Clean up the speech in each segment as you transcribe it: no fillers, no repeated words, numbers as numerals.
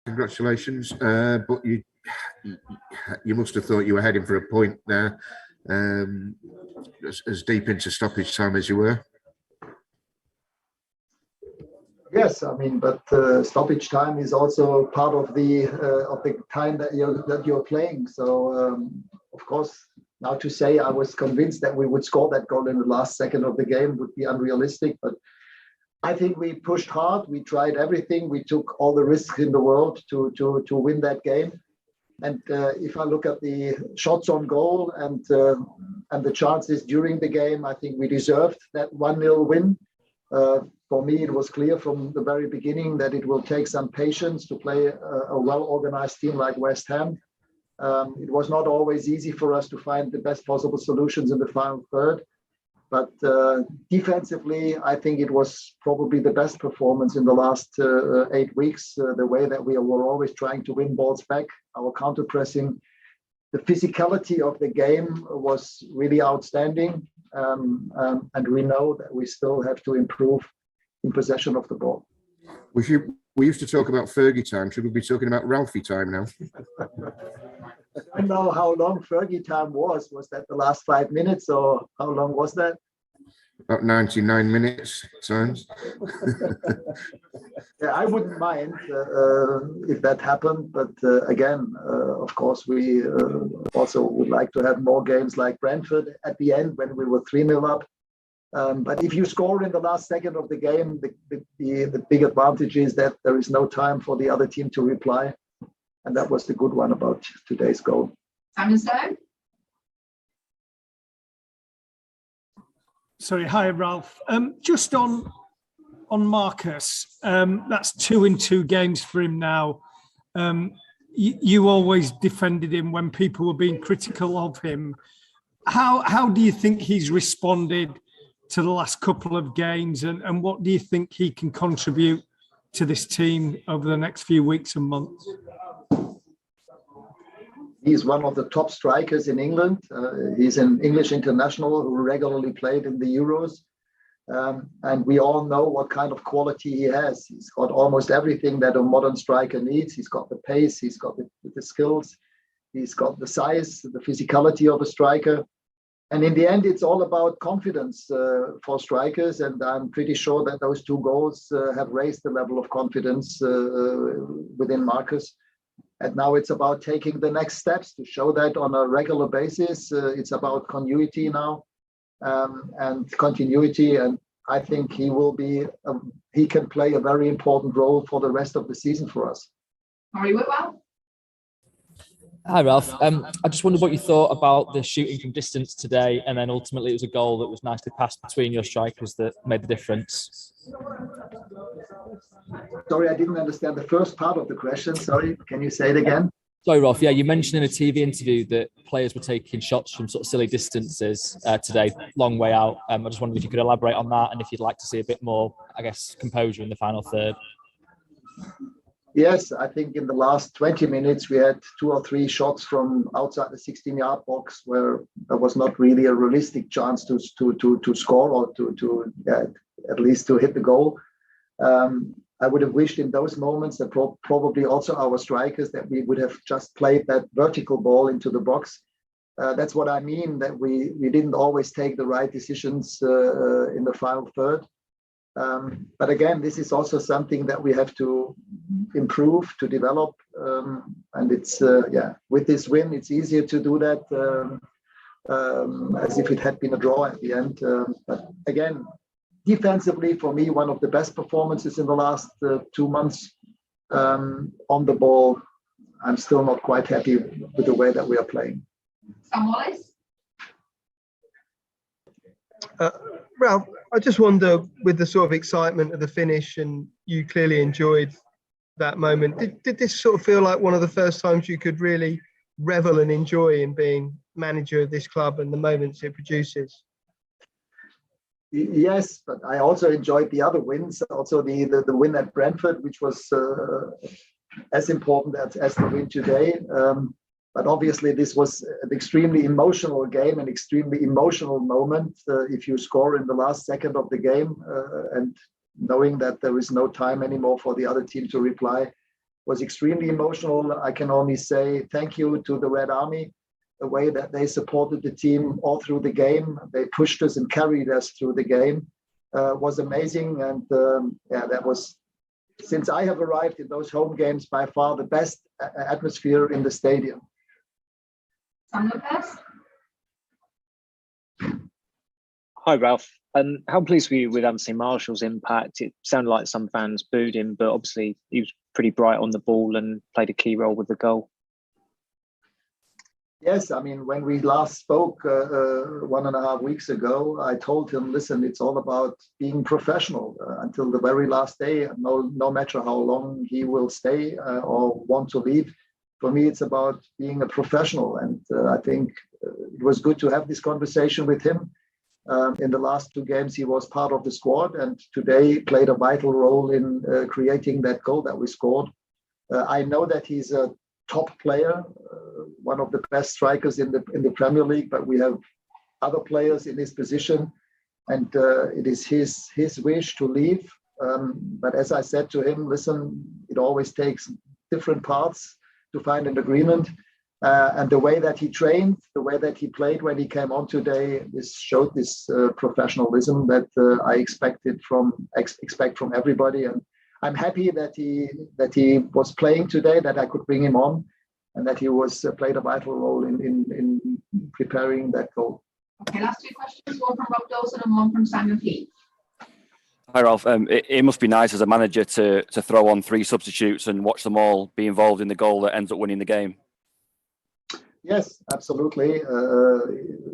Congratulations. But you must have thought you were heading for a point there, as deep into stoppage time as you were. Yes, I mean, but stoppage time is also part of the time that you're playing. So of course, now to say I was convinced that we would score that goal in the last second of the game would be unrealistic. But I think we pushed hard. We tried everything. We took all the risks in the world to win that game. And if I look at the shots on goal and the chances during the game, I think we deserved that 1-0 win. For me, it was clear from the very beginning that it will take some patience to play a well-organized team like West Ham. It was not always easy for us to find the best possible solutions in the final third. But defensively, I think it was probably the best performance in the last 8 weeks. The way that we were always trying to win balls back, our counter-pressing, the physicality of the game was really outstanding. And we know that we still have to improve in possession of the ball. We used to talk about Fergie time. Should we be talking about Ralphie time now? I don't know how long Fergie time was. Was that the last 5 minutes, or how long was that? About 99 minutes times. Yeah, I wouldn't mind if that happened. But again, of course, we also would like to have more games like Brentford at the end when we were 3-0 up. But if you score in the last second of the game, the big advantage is that there is no time for the other team to reply. And that was the good one about today's goal. Simon Stone? Sorry, hi, Ralf. Just on Marcus, that's 2 in 2 games for him now. You always defended him when people were being critical of him. How do you think he's responded to the last couple of games, and what do you think he can contribute to this team over the next few weeks and months? He's one of the top strikers in England. He's an English international who regularly played in the Euros. And we all know what kind of quality he has. He's got almost everything that a modern striker needs. He's got the pace, he's got the skills, he's got the size, the physicality of a striker. And in the end, it's all about confidence for strikers. And I'm pretty sure that those 2 goals have raised the level of confidence within Marcus. And now it's about taking the next steps to show that on a regular basis. It's about continuity now and continuity. And I think he can play a very important role for the rest of the season for us. Murray Whitwell? Hi, Ralf. I just wondered what you thought about the shooting from distance today, and then ultimately it was a goal that was nicely passed between your strikers that made the difference. Sorry, I didn't understand the first part of the question. Sorry, can you say it again? Sorry, Ralf. Yeah, you mentioned in a TV interview that players were taking shots from sort of silly distances today, long way out. I just wondered if you could elaborate on that, and if you'd like to see a bit more, I guess, composure in the final third. Yes, I think in the last 20 minutes, we had 2 or 3 shots from outside the 16-yard box where there was not really a realistic chance to score or to at least to hit the goal. I would have wished in those moments that probably also our strikers that we would have just played that vertical ball into the box. That's what I mean, that we didn't always take the right decisions in the final third. But again, this is also something that we have to improve, to develop. And it's, with this win, it's easier to do that as if it had been a draw at the end. But again, defensively, for me, one of the best performances in the last 2 months. On the ball, I'm still not quite happy with the way that we are playing. Sam Wallace? Ralf, I just wonder, with the sort of excitement of the finish, and you clearly enjoyed that moment, did this sort of feel like one of the first times you could really revel and enjoy in being manager of this club and the moments it produces? Yes, but I also enjoyed the other wins, also the win at Brentford, which was as important as the win today. But obviously, this was an extremely emotional game, an extremely emotional moment. If you score in the last second of the game and knowing that there is no time anymore for the other team to reply, was extremely emotional. I can only say thank you to the Red Army, the way that they supported the team all through the game. They pushed us and carried us through the game. Was amazing. And that was, since I have arrived in those home games, by far the best atmosphere in the stadium. Sam Lopez. Hi, Ralf. How pleased were you with Anthony Marshall's impact? It sounded like some fans booed him, but obviously he was pretty bright on the ball and played a key role with the goal. Yes, I mean, when we last spoke 1.5 weeks ago, I told him, listen, it's all about being professional until the very last day. No matter how long he will stay or want to leave. For me, it's about being a professional. And I think it was good to have this conversation with him. In the last 2 games, he was part of the squad and today played a vital role in creating that goal that we scored. I know that he's a top player, one of the best strikers in the Premier League, but we have other players in his position, and it is his wish to leave. But as I said to him, listen, it always takes different parts to find an agreement. And the way that he trained, the way that he played when he came on today, this showed this professionalism that I expect from everybody. And I'm happy that he was playing today, that I could bring him on, and that he was played a vital role in preparing that goal. Okay, last 2 questions. One from Rob Dawson and one from Simon Fleet. Hi, Ralf. It must be nice as a manager to throw on 3 substitutes and watch them all be involved in the goal that ends up winning the game. Yes, absolutely.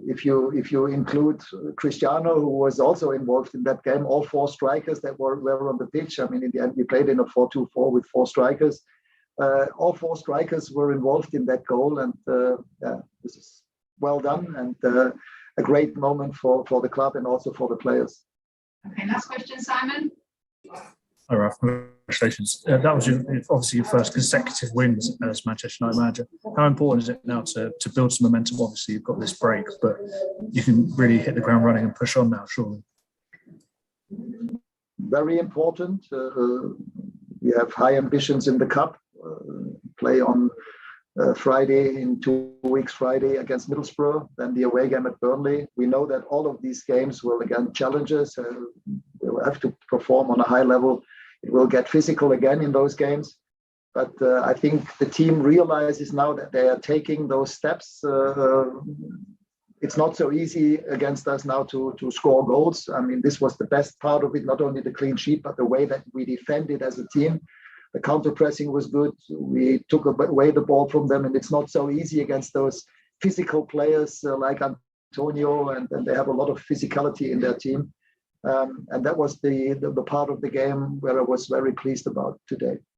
If you include Cristiano, who was also involved in that game, all 4 strikers that were on the pitch. I mean, in the end, we played in a 4-2-4 with 4 strikers. All 4 strikers were involved in that goal, and this is well done and a great moment for the club and also for the players. Okay, last question, Simon. Hi, Ralf. Congratulations. That was obviously your first consecutive wins as Manchester United manager. How important is it now to build some momentum? Obviously, you've got this break, but you can really hit the ground running and push on now, surely. Very important. We have high ambitions in the cup. Play on Friday, in 2 weeks, Friday against Middlesbrough, then the away game at Burnley. We know that all of these games will again challenge us. We'll have to perform on a high level. It will get physical again in those games. But I think the team realizes now that they are taking those steps. It's not so easy against us now to score goals. I mean, this was the best part of it, not only the clean sheet, but the way that we defended as a team. The counter-pressing was good. We took away the ball from them, and it's not so easy against those physical players like Antonio, and they have a lot of physicality in their team. And that was the part of the game where I was very pleased about today.